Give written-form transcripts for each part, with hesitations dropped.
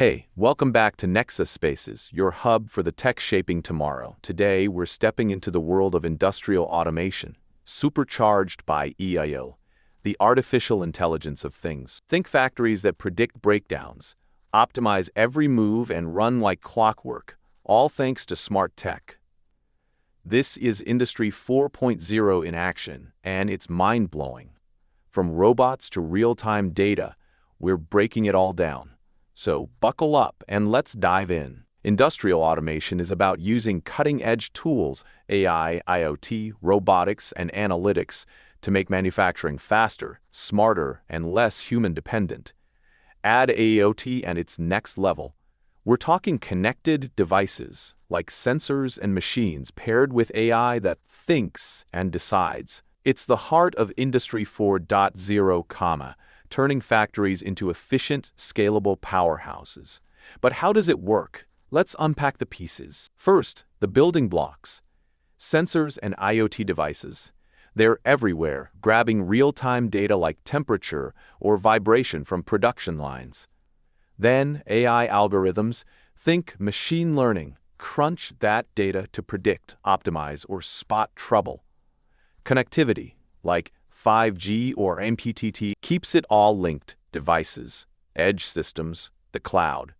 Hey, welcome back to Nexus Spaces, your hub for the tech shaping tomorrow. Today, we're stepping into the world of industrial automation, supercharged by AIoT, the artificial intelligence of things. Think factories that predict breakdowns, optimize every move, and run like clockwork, all thanks to smart tech. This is Industry 4.0 in action, and it's mind-blowing. From robots to real-time data, we're breaking it all down. So buckle up and let's dive in. Industrial automation is about using cutting-edge tools, AI, IoT, robotics, and analytics to make manufacturing faster, smarter, and less human-dependent. Add AIoT and it's next level. We're talking connected devices, like sensors and machines paired with AI that thinks and decides. It's the heart of Industry 4.0, turning factories into efficient, scalable powerhouses. But how does it work? Let's unpack the pieces. First, the building blocks. Sensors and IoT devices. They're everywhere, grabbing real-time data like temperature or vibration from production lines. Then, AI algorithms. Think machine learning. Crunch that data to predict, optimize, or spot trouble. Connectivity, like 5G or MPTT, keeps it all linked. Devices, edge systems, the cloud.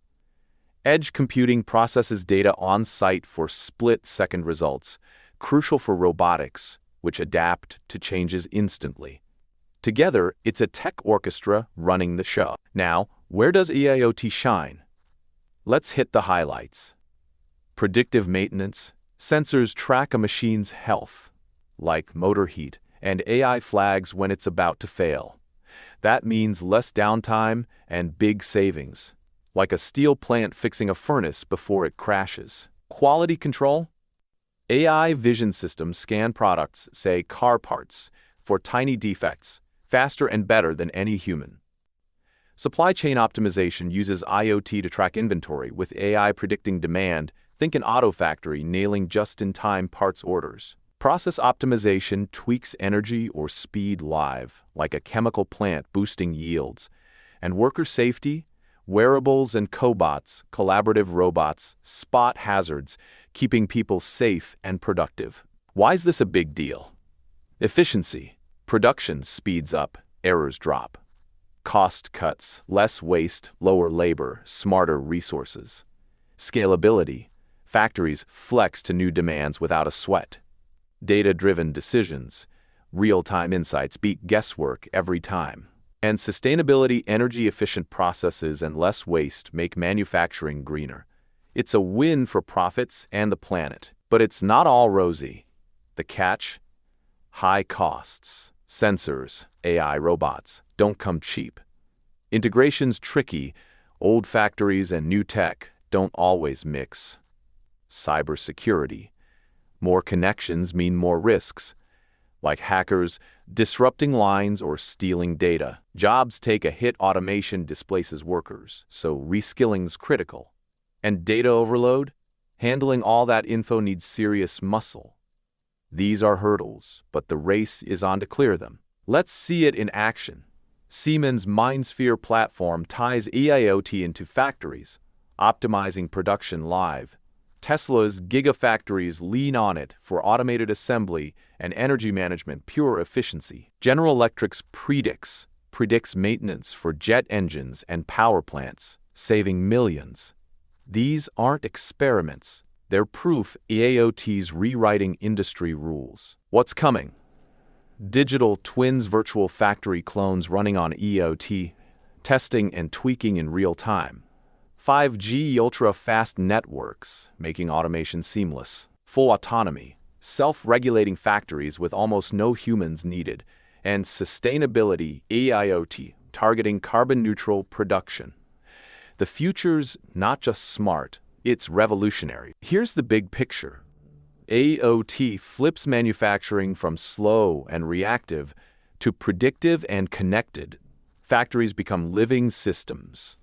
Edge computing processes data on-site for split-second results, crucial for robotics, which adapt to changes instantly. Together, it's a tech orchestra running the show. Now, where does AIoT shine? Let's hit the highlights. Predictive maintenance. Sensors track a machine's health, like motor heat, and AI flags when it's about to fail. That means less downtime and big savings, like a steel plant fixing a furnace before it crashes. Quality control? AI vision systems scan products, say car parts, for tiny defects, faster and better than any human. Supply chain optimization uses IoT to track inventory, with AI predicting demand. Think an auto factory nailing just-in-time parts orders. Process optimization tweaks energy or speed live, like a chemical plant boosting yields. And worker safety? Wearables and cobots, collaborative robots, spot hazards, keeping people safe and productive. Why is this a big deal? Efficiency. Production speeds up, errors drop. Cost cuts, less waste, lower labor, smarter resources. Scalability. Factories flex to new demands without a sweat. Data-driven decisions. Real-time insights beat guesswork every time. And sustainability, energy-efficient processes and less waste make manufacturing greener. It's a win for profits and the planet. But it's not all rosy. The catch? High costs. Sensors, AI robots, don't come cheap. Integration's tricky. Old factories and new tech don't always mix. Cybersecurity. More connections mean more risks, like hackers disrupting lines or stealing data. Jobs take a hit, automation displaces workers, so reskilling's critical. And data overload? Handling all that info needs serious muscle. These are hurdles, but the race is on to clear them. Let's see it in action. Siemens' MindSphere platform ties AIoT into factories, optimizing production live. Tesla's gigafactories lean on it for automated assembly and energy management, pure efficiency. General Electric's predicts maintenance for jet engines and power plants, saving millions. These aren't experiments. They're proof AIoT's rewriting industry rules. What's coming? Digital twins, virtual factory clones running on AIoT, testing and tweaking in real time. 5G ultra-fast networks, making automation seamless. Full autonomy, self-regulating factories with almost no humans needed. And sustainability, AIoT, targeting carbon-neutral production. The future's not just smart, it's revolutionary. Here's the big picture. AIoT flips manufacturing from slow and reactive to predictive and connected. Factories become living systems,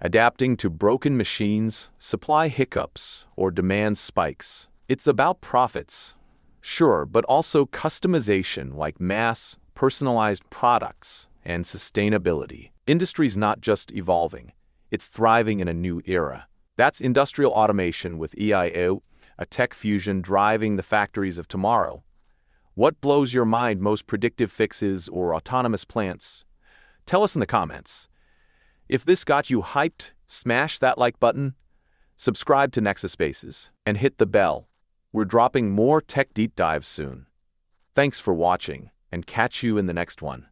adapting to broken machines, supply hiccups, or demand spikes. It's about profits, sure, but also customization like mass, personalized products, and sustainability. Industry's not just evolving, It's thriving in a new era. That's industrial automation with AIoT, a tech fusion driving the factories of tomorrow. What blows your mind most, predictive fixes or autonomous plants? Tell us in the comments. If this got you hyped, smash that like button, subscribe to Nexus Spaces, and hit the bell. We're dropping more tech deep dives soon. Thanks for watching, and catch you in the next one.